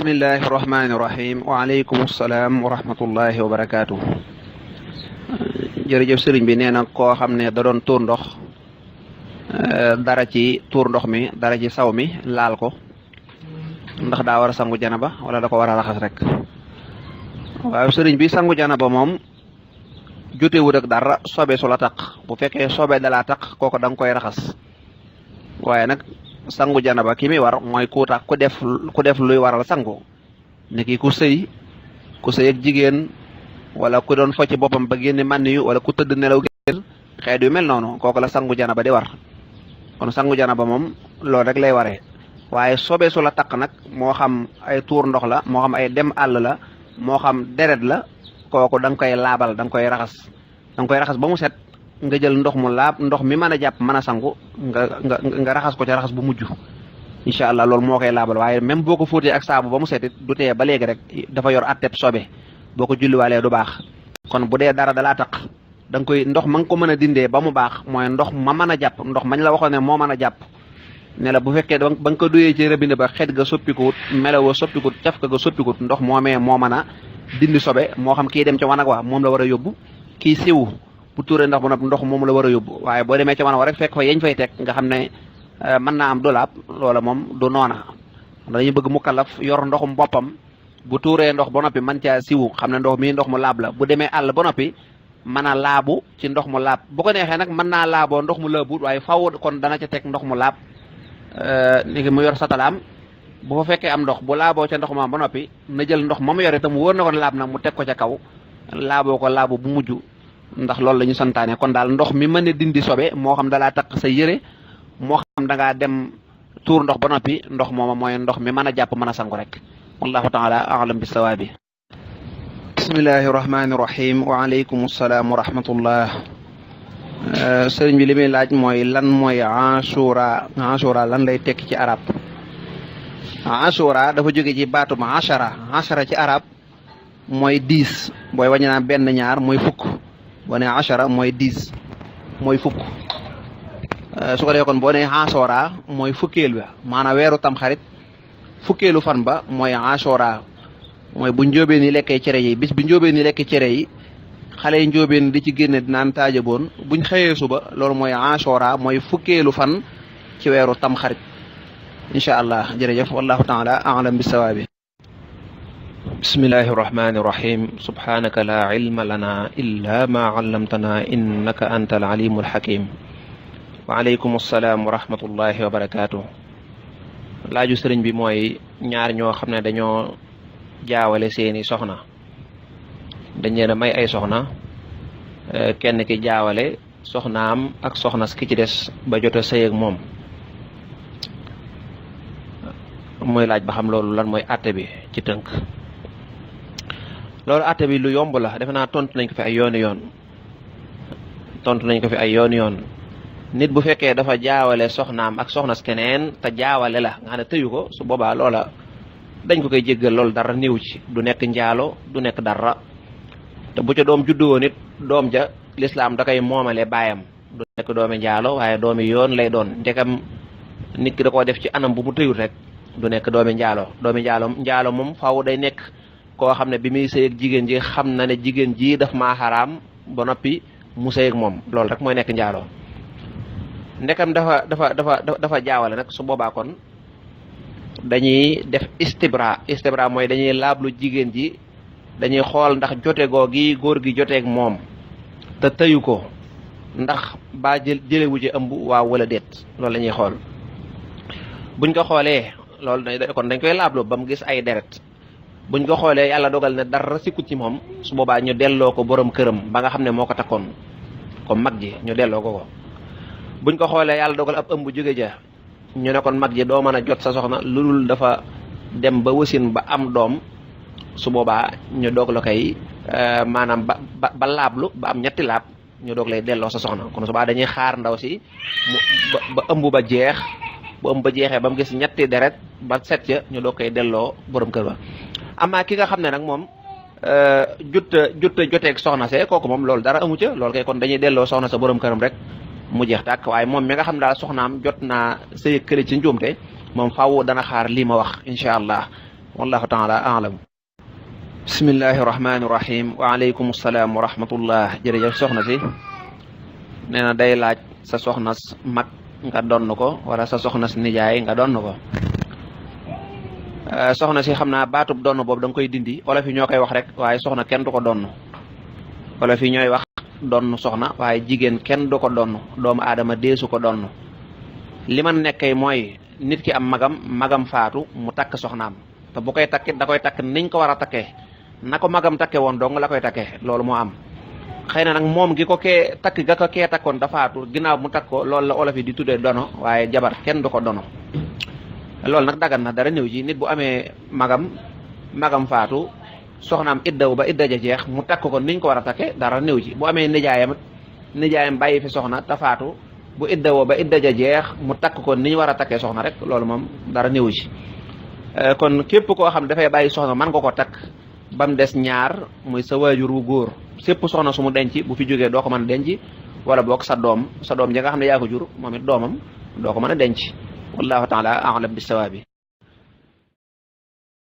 bismillahi rahmaani rahim waaleykum salaam wa rahmatullahi wa barakaatu. Jërëjëf sëriñ bi nee na koo xam ne da doon tuur ndox dara ci tuur ndox mi dara ci saw mi laal ko ndax daa war a sangu janaba wala da ko war a raxas rek. waaw sëriñ bi sangu janaba moom jotewut ak dara sobe su la taq bu fekkee sobe da laa taq kooku da nga koy raxas waaye nag sangu janaba ki mi war mooy ku tax ku def luy waral sangu niki ku sëy ak jigéen wala ku doon focc boppam ba génne mànn yu wala ku tëdd nelaw génn xeet yu mel noonu kooku la sangu janaba di war kon sangu janaba moom loolu rek lay waree waaye sobe su la taq nag moo xam ay tuur ndox la moo xam ay dem àll la moo xam deret la kooku da nga koy laabal da nga koy raxas ba mu set nga jël ndox mu laab ndox mi mën a jàpp mën a sangu nga raxas ko ca raxas bu mujj incha allah loolu moo koy laabal waaye même boo ko fóotee ak saabu ba mu setit du tee ba léegi rek dafa yor atteb sobe boo ko julliwaalee du baax kon bu dee dara dalaa taq da nga koy ndox ma nga ko mën a dindee ba mu baax mooy ndox ma mën a jàpp ndox mañ la waxoon ne moo mën a jàpp ne la bu fekkee ba nga ko duyee ci robinet ba xet ga soppikuwut melawa soppikuwut cafka ga soppikuwut ndox moomee moo mën a dindi sobe moo xam kii dem ca wanag wa moom la war a yóbbu kii siwu bu tuuree ndox ba noppi ndox moom la war a yóbbu waaye boo demee ca wanag wa rek fekk fa yeñ fay teg nga xam ne mën naa am dolaab loola moom du noona dañuy bëgg mu kalaf yor ndoxum boppam bu tuuree ndox ba noppi man caa siwu xam ne ndox mii ndox mu laab la bu demee àll ba noppi mën a laabu ci ndox mu laab bu ko neexee nag mën naa laaboo ndox mu laabut waaye faw kon dana ca teg ndox mu laab léegi mu yor satalaam bu fa fekkee am ndox bu laaboo ca ndox ma ba noppi na jël ndox ma mu yor itam wóor na ko laab nag mu teg ko ca kaw laaboo ko laabu bu mujj ndax loolu la ñu santaane kon daal ndox mi mën a dindi sobe moo xam dalaa takk sa yére moo xam da ngaa dem tuur ndox ba noppi ndox mooma mooy ndox mi mën a jàpp mën a sangu rek wallahu taala alam bi sawaabi bismillahi rahmaani rahim wa aleykum salaam wa rahmatullah sëriñ bi li muy laaj mooy lan mooy ashura lan lay tekki ci arab ashura dafa jóge ci baatum ashara ci arab mooy 10 booy wàññi naan benn ñaar mooy fukk boo ne ashara mooy 10 mooy fukk su ko defee kon boo ne ashura mooy fukkeel ba maanaam weeru tamxarit fukkeelu fan ba mooy ashura mooy bu njóobeen yi lekkee cere yi bis bi njóobeen yi lekkee cere yi xale yi njóobeen di ci génne dinaan taajaboon buñ xëyee suba loolu mooy ashura mooy fukkeelu fan ci weeru tamxarit incha allah jërëjëf wallahu taala alam bisawaabi bismillahi irrahmani irrahim subhanaka la ilma lana illa ma allamtana innaka anta alalimu alhakim wa aleykum assalaam wa rahmatullahi wa barakatuh laaju sëriñ bi mooy ñaar ñoo xam ne dañoo jaawale seeni soxna dañ leen a may ay soxna kenn ki jaawale soxnaam ak soxna ki ci des ba jot a sëy ak moom mooy laaj ba xam loolu lan mooy àtte bi ci tënk loolu àtte bi lu yomb la defe naa tontu nañ ko fi ay yooni yoon nit bu fekkee dafa jaawale soxnaam ak soxnas keneen te jaawale la nga xam ne tëyu ko su boobaa loola dañ ko koy jéggal loolu dara néew ci du nekk njaalo du nekk dara te bu ca doom juddu woon it doom ja lislaam da koy moomale baayam du nekk doomi njaalo waaye doomi yoon lay doon ndekam nit ki da koo def ci anam bu mu tëyul rek du nekk doomi njaalo moom faaw day nekk koo xam ne bi muy sëy ak jigéen ji xam na ne jigéen ji daf maa xaraam ba noppi mu sëy ak moom loolu rek mooy nekk njaalo ndekam dafa jaawale nag su boobaa kon dañuy def istibra mooy dañuy laablu jigéen ji dañuy xool ndax jote googi góor gi joteeg moom te tëyu ko ndax ba jëlewu ci ëmb waaw wala déet loolu la ñuy xool buñ ko xoolee loolu kon dañ koy laablu ba mu gis ay deret buñ ko xoolee yàlla dogal ne dara sikkut ci moom su boobaa ñu delloo ko borom këram ba nga xam ne moo ko takkoon comme mag ji ñu delloo ko buñ ko xoolee yàlla dogal ab ëmb jóge ja ñu ne kon mag ji doo mën a jot sa soxna lu dul dafa dem ba wasin ba am doom su boobaa ñu doog la koy maanaam ba laablu ba am ñetti laab ñu doog lay delloo sa soxna kon su boobaa dañuy xaar ndaw si ba ëmb ba jeex bu ëmb ba jeexee ba mu gis ñetti deret ba set ca ñu doog koy delloo borom kër ba amaa ki nga xam ne nag moom joteeg soxna see kooku moom loolu dara amu ca loolu kay kon dañuy delloo soxna sa borom këram rek mu jeex tàkk waaye moom mi nga xam daal soxnaam jot naa sëy kële ci njuumte moom faaw dana xaar lii ma wax incha allah wallahu taala a'lam. bismillahi rahmaani rahim wa aleykum salaam wa rahmatullah. jërëjëf soxna si nee na day laaj sa soxnas mag nga donn ko wala sa soxnas nijaay nga donn ko. soxna si xam naa baatub donn boobu da nga koy dindi wala fi ñoo koy wax rek waaye soxna kenn du ko donn wala fi ñooy wax donn soxna waaye jigéen kenn du ko donn doomu aadama deesu ko donn li man nekkee mooy nit ki am magam faatu mu takk soxnaam te bu koy takkit da koy takk niñ ko war a takkee na ko magam takke woon dong la koy takkee loolu moo am. xëy na nag moom gi ko kee takk ga ko kee takkoon da faatu ginnaaw mu takk ko loolu la olof yi di tuddee dono waaye jabar kenn du ko dono loolu nag dagan na dara néew ji nit bu amee magam faatu soxnaam iddaw ba idda ja jeex mu takk ko niñ ko war a takke dara néew ji bu amee nijaayam bàyyi fi soxna te faatu bu iddawoo ba idda ja jeex mu takk ko niñ war a takkee soxna rek loolu moom dara néew ji kon képp koo xam dafay bàyyi soxna man nga ko takk ba mu des ñaar muy sa waajur wu góor sépp soxna su mu denc bu fi jógee doo ko mën a denc wala boog sa doom ja nga xam ne yaa ko jur moom it doomam doo ko mën a denc wallahu taala a'lam bis-sawaabi